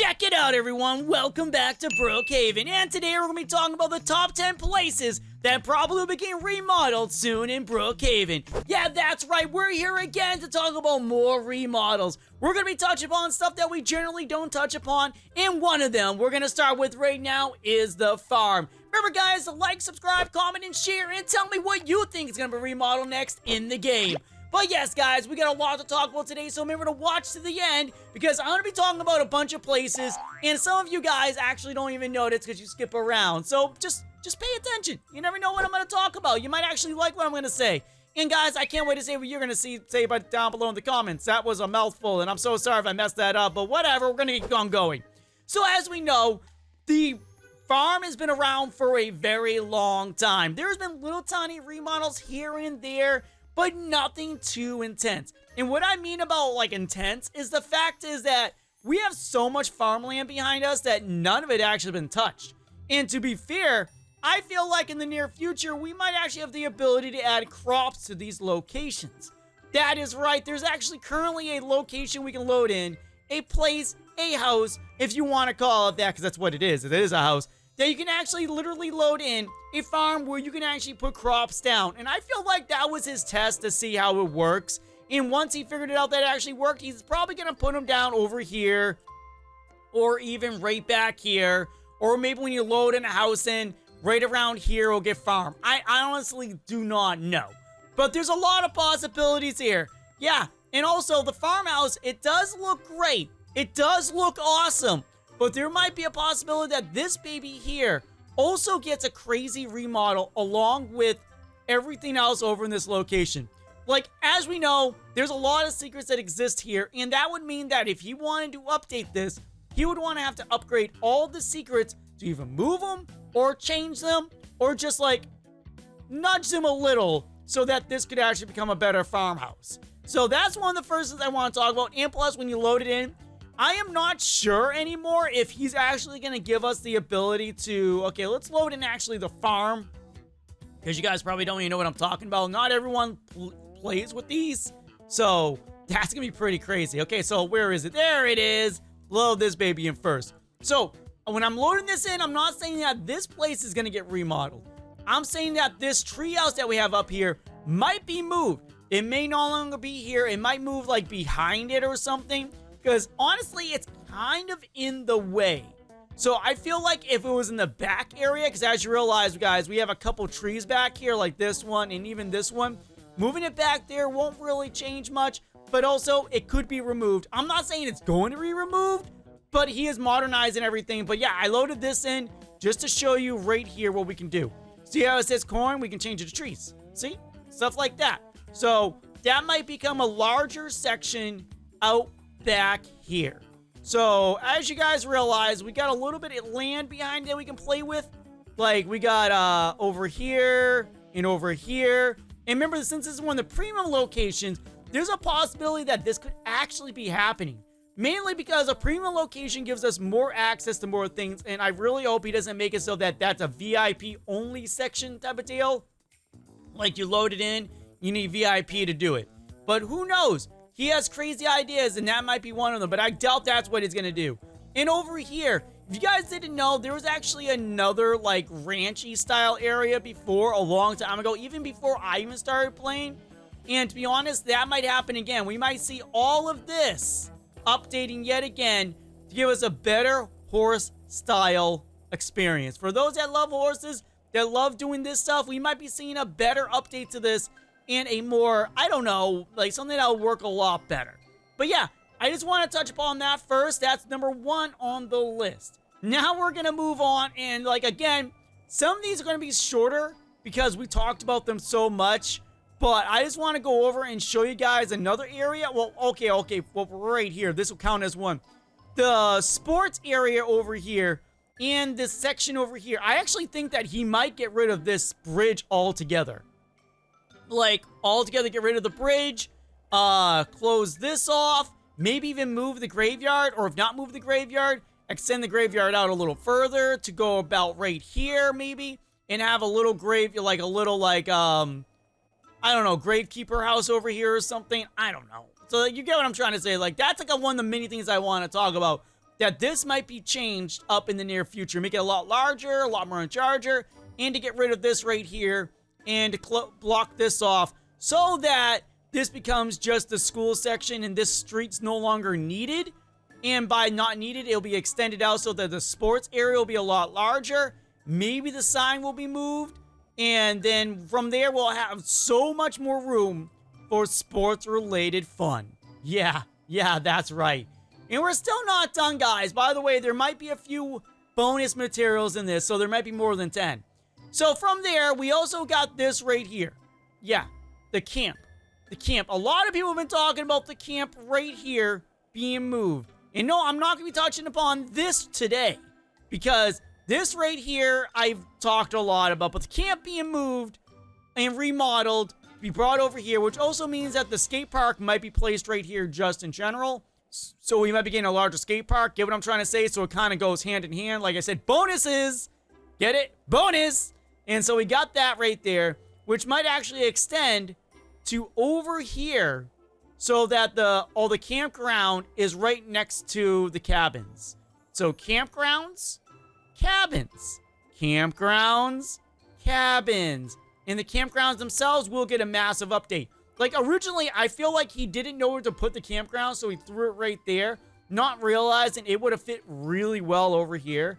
Check it out, everyone. Welcome back to Brookhaven. And today we're going to be talking about the top 10 places that probably will be getting remodeled soon in Brookhaven. Yeah, that's right. We're here again to talk about more remodels. We're going to be touching upon stuff that we generally don't touch upon. And one of them we're going to start with right now is the farm. Remember, guys, to like, subscribe, comment, and share. And tell me what you think is going to be remodeled next in the game. But yes, guys, we got a lot to talk about today, so remember to watch to the end, because I'm going to be talking about a bunch of places, and some of you guys actually don't even notice because you skip around. So just pay attention. You never know what I'm going to talk about. You might actually like what I'm going to say. And guys, I can't wait to see what you're going to say down below in the comments. That was a mouthful, and I'm so sorry if I messed that up, but whatever, we're going to keep on going. So as we know, the farm has been around for a very long time. There's been little tiny remodels here and there, but nothing too intense. And what I mean about, like, intense is the fact is that we have so much farmland behind us that none of it actually been touched. And to be fair, I feel like in the near future, we might actually have the ability to add crops to these locations. That is right. There's actually currently a location we can load in, a place, a house, if you want to call it that, because that's what it is. It is a house that you can actually literally load in a farm where you can actually put crops down. And I feel like that was his test to see how it works. And once he figured it out that it actually worked, he's probably going to put them down over here, or even right back here, or maybe when you load in a house in, right around here will get farm. I honestly do not know. But there's a lot of possibilities here. Yeah, and also the farmhouse, it does look great. It does look awesome. But there might be a possibility that this baby here also gets a crazy remodel along with everything else over in this location. Like, as we know, there's a lot of secrets that exist here, and that would mean that if he wanted to update this, he would want to have to upgrade all the secrets to either move them or change them or just, like, nudge them a little so that this could actually become a better farmhouse. So that's one of the first things I want to talk about. And plus, when you load it in, I am not sure anymore if he's actually going to give us the ability to... Okay, let's load in actually the farm, because you guys probably don't even know what I'm talking about. Not everyone plays with these, so that's going to be pretty crazy. Okay, so where is it? There it is. Load this baby in first. So when I'm loading this in, I'm not saying that this place is going to get remodeled. I'm saying that this treehouse that we have up here might be moved. It may no longer be here. It might move like behind it or something. Because, honestly, it's kind of in the way. So, I feel like if it was in the back area, because as you realize, guys, we have a couple trees back here, like this one and even this one. Moving it back there won't really change much, but also, it could be removed. I'm not saying it's going to be removed, but he is modernizing everything. But, yeah, I loaded this in just to show you right here what we can do. See how it says corn? We can change it to trees. See? Stuff like that. So, that might become a larger section out back here. So as you guys realize, we got a little bit of land behind that we can play with. Like we got over here and over here. And remember, since this is one of the premium locations, there's a possibility that this could actually be happening. Mainly because a premium location gives us more access to more things, and I really hope he doesn't make it so that that's a VIP only section type of deal. Like you load it in, you need VIP to do it. But who knows? He has crazy ideas, and that might be one of them, but I doubt that's what he's going to do. And over here, if you guys didn't know, there was actually another, like, ranchy style area before, a long time ago, even before I even started playing. And to be honest, that might happen again. We might see all of this updating yet again to give us a better horse style experience. For those that love horses, that love doing this stuff, we might be seeing a better update to this and a more, I don't know, like something that'll work a lot better. But yeah, I just want to touch upon that first. That's number one on the list. Now we're going to move on. And like, again, some of these are going to be shorter because we talked about them so much. But I just want to go over and show you guys another area. Well, okay. Well, right here. This will count as one. The sports area over here and this section over here. I actually think that he might get rid of this bridge altogether. Like, altogether get rid of the bridge, close this off, maybe even move the graveyard, or if not move the graveyard, extend the graveyard out a little further to go about right here, maybe, and have a little grave, like a little, like, I don't know, gravekeeper house over here or something. I don't know. So you get what I'm trying to say. Like, that's like one of the many things I want to talk about. that this might be changed up in the near future. Make it a lot larger, a lot more in charger, and to get rid of this right here and to block this off so that this becomes just the school section and this street's no longer needed. And by not needed, it'll be extended out so that the sports area will be a lot larger. Maybe the sign will be moved. And then from there, we'll have so much more room for sports-related fun. Yeah, that's right. And we're still not done, guys. By the way, there might be a few bonus materials in this, so there might be more than 10. So from there, we also got this right here. Yeah, the camp. The camp. A lot of people have been talking about the camp right here being moved. And no, I'm not going to be touching upon this today, because this right here, I've talked a lot about, but the camp being moved and remodeled, be brought over here, which also means that the skate park might be placed right here just in general. So we might be getting a larger skate park. Get what I'm trying to say? So it kind of goes hand in hand. Like I said, bonuses. Get it? Bonus. And so we got that right there, which might actually extend to over here so that all the campground is right next to the cabins. So campgrounds, cabins, campgrounds, cabins. And the campgrounds themselves will get a massive update. Like, originally, I feel like he didn't know where to put the campground, so he threw it right there, not realizing it would have fit really well over here.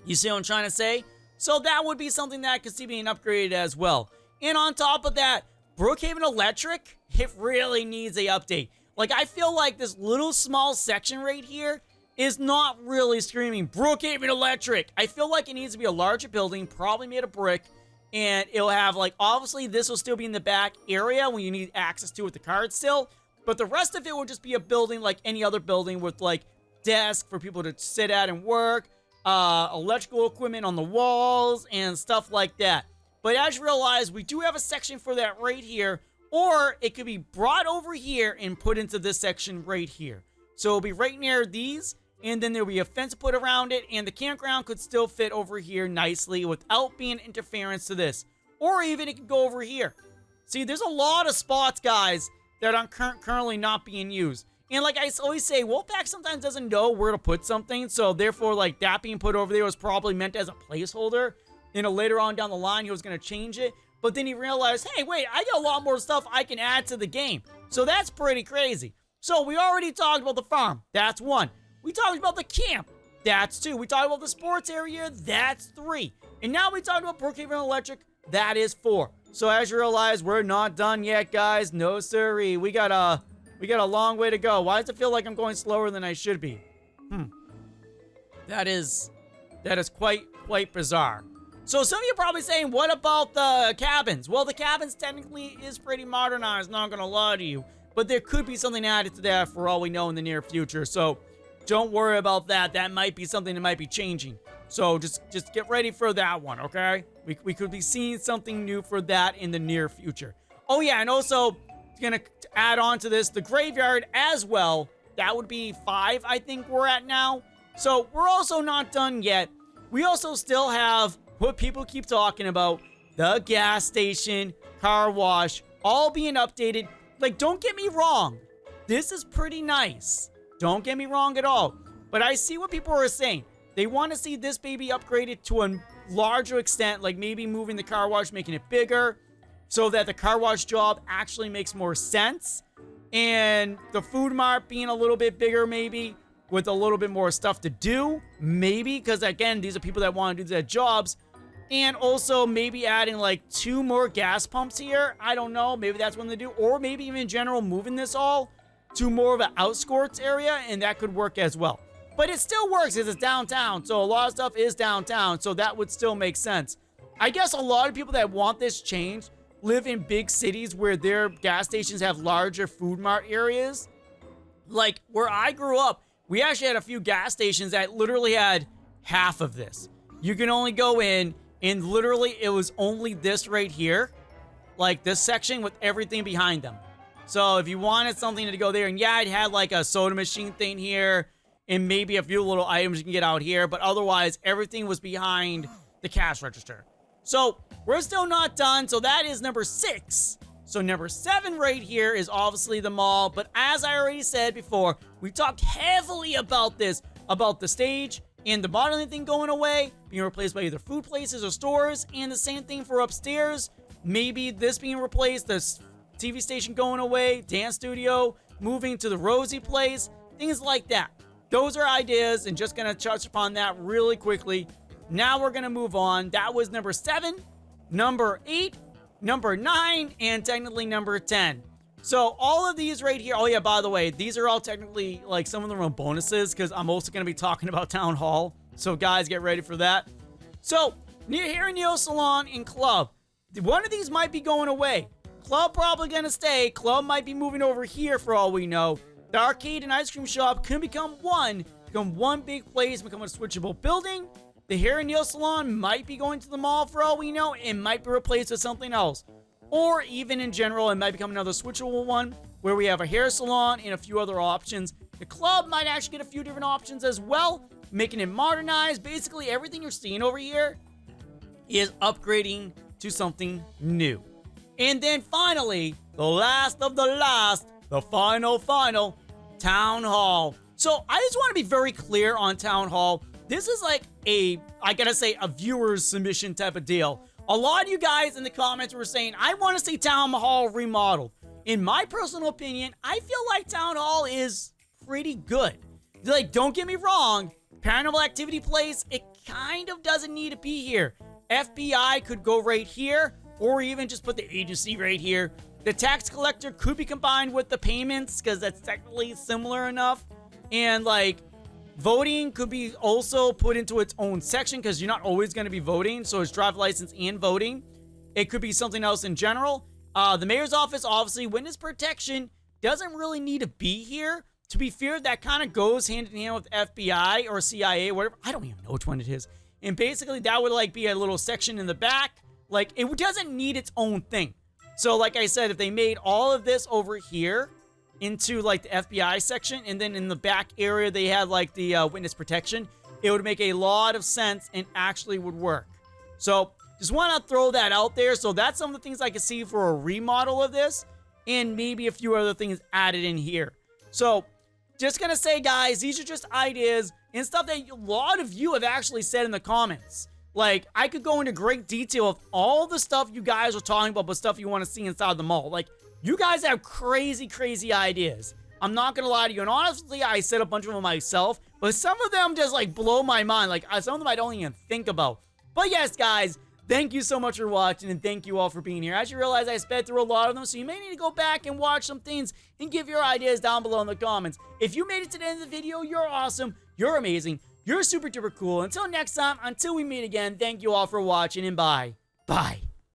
You see what I'm trying to say? So that would be something that I could see being upgraded as well. And on top of that, Brookhaven Electric, it really needs a update. Like, I feel like this little small section right here is not really screaming Brookhaven Electric. I feel like it needs to be a larger building, probably made of brick. And it'll have, like, obviously this will still be in the back area when you need access to it with the card still. But the rest of it will just be a building like any other building with, like, desks for people to sit at and work, electrical equipment on the walls, and stuff like that. But as you realize, we do have a section for that right here. Or it could be brought over here and put into this section right here. So it'll be right near these. And then there'll be a fence put around it, and the campground could still fit over here nicely without being interference to this. Or even it could go over here. See, there's a lot of spots, guys, that are currently not being used. And like I always say, Wolfpaq sometimes doesn't know where to put something, so therefore, like, that being put over there was probably meant as a placeholder. You know, later on down the line, he was going to change it. But then he realized, hey, wait, I got a lot more stuff I can add to the game. So that's pretty crazy. So we already talked about the farm. That's 1. We talked about the camp. That's 2. We talked about the sports area. That's 3. And now we talked about Brookhaven Electric. That is 4. So as you realize, we're not done yet, guys. No siree. We got a long way to go. Why does it feel like I'm going slower than I should be? That is quite bizarre. So some of you are probably saying, what about the cabins? Well, the cabins technically is pretty modernized, not gonna lie to you. But there could be something added to that for all we know in the near future. So don't worry about that. That might be something that might be changing. So just get ready for that one, okay? We could be seeing something new for that in the near future. Oh yeah, and also gonna add on to this the graveyard as well. That would be 5, I think we're at now. So we're also not done yet. We also still have what people keep talking about, the gas station, car wash, all being updated. Like, don't get me wrong. This is pretty nice. Don't get me wrong at all. But I see what people are saying. They want to see this baby upgraded to a larger extent, like maybe moving the car wash, making it bigger, so that the car wash job actually makes more sense. And the food mart being a little bit bigger, maybe, with a little bit more stuff to do. Maybe, because again, these are people that want to do their jobs. And also maybe adding like 2 more gas pumps here. I don't know. Maybe that's what they do. Or maybe even in general, moving this all to more of an outskirts area, and that could work as well. But it still works because it's downtown, so a lot of stuff is downtown, so that would still make sense. I guess a lot of people that want this changed live in big cities where their gas stations have larger food mart areas. Like, where I grew up, we actually had a few gas stations that literally had half of this. You can only go in, and literally it was only this right here, like this section with everything behind them. So if you wanted something to go there, and yeah, it had like a soda machine thing here, and maybe a few little items you can get out here, but otherwise everything was behind the cash register. So we're still not done, so that is number 6. So number 7 right here is obviously the mall, but as I already said before, we talked heavily about this. about the stage and the modeling thing going away, being replaced by either food places or stores, and the same thing for upstairs. Maybe this being replaced, this TV station going away, dance studio, moving to the Rosie place, things like that. Those are ideas, and just gonna touch upon that really quickly. Now we're gonna move on. That was number 7, number 8, number 9, and technically number 10. So all of these right here, oh yeah, by the way, these are all technically, like, some of them are bonuses, because I'm also going to be talking about Town Hall. So guys, get ready for that. So, here in Nail Salon and Club, one of these might be going away. Club probably going to stay. Club might be moving over here for all we know. The arcade and ice cream shop can become one big place, become a switchable building. The hair and nail salon might be going to the mall for all we know. It might be replaced with something else. Or even in general, it might become another switchable one where we have a hair salon and a few other options. The club might actually get a few different options as well, making it modernized. Basically, everything you're seeing over here is upgrading to something new. And then finally, the last of the last, the final, Town Hall. So I just want to be very clear on Town Hall. This is like a viewer's submission type of deal. A lot of you guys in the comments were saying, I want to see Town Hall remodeled. In my personal opinion, I feel like Town Hall is pretty good. Like, don't get me wrong, Paranormal Activity Place, it kind of doesn't need to be here. FBI could go right here, or even just put the agency right here. The tax collector could be combined with the payments, because that's technically similar enough. And, like, voting could be also put into its own section, because you're not always going to be voting. So it's driver's license and voting. It could be something else in general. The mayor's office, obviously, witness protection doesn't really need to be here. To be fair, that kind of goes hand in hand with FBI or CIA, whatever. I don't even know which one it is. And basically, that would, like, be a little section in the back. Like, it doesn't need its own thing. So, like I said, if they made all of this over here into, like, the FBI section, and then in the back area they had, like, the witness protection, it would make a lot of sense and actually would work. So, just want to throw that out there. So, that's some of the things I can see for a remodel of this, and maybe a few other things added in here. So, just gonna say, guys, these are just ideas and stuff that a lot of you have actually said in the comments. Like, I could go into great detail of all the stuff you guys are talking about, but stuff you want to see inside the mall. Like, you guys have crazy, crazy ideas. I'm not gonna lie to you, and honestly, I said a bunch of them myself, but some of them just, like, blow my mind. Like, some of them I don't even think about. But yes, guys, thank you so much for watching, and thank you all for being here. As you realize, I sped through a lot of them, so you may need to go back and watch some things and give your ideas down below in the comments. If you made it to the end of the video, you're awesome, you're amazing, you're super duper cool. Until next time, until we meet again, thank you all for watching, and bye. Bye.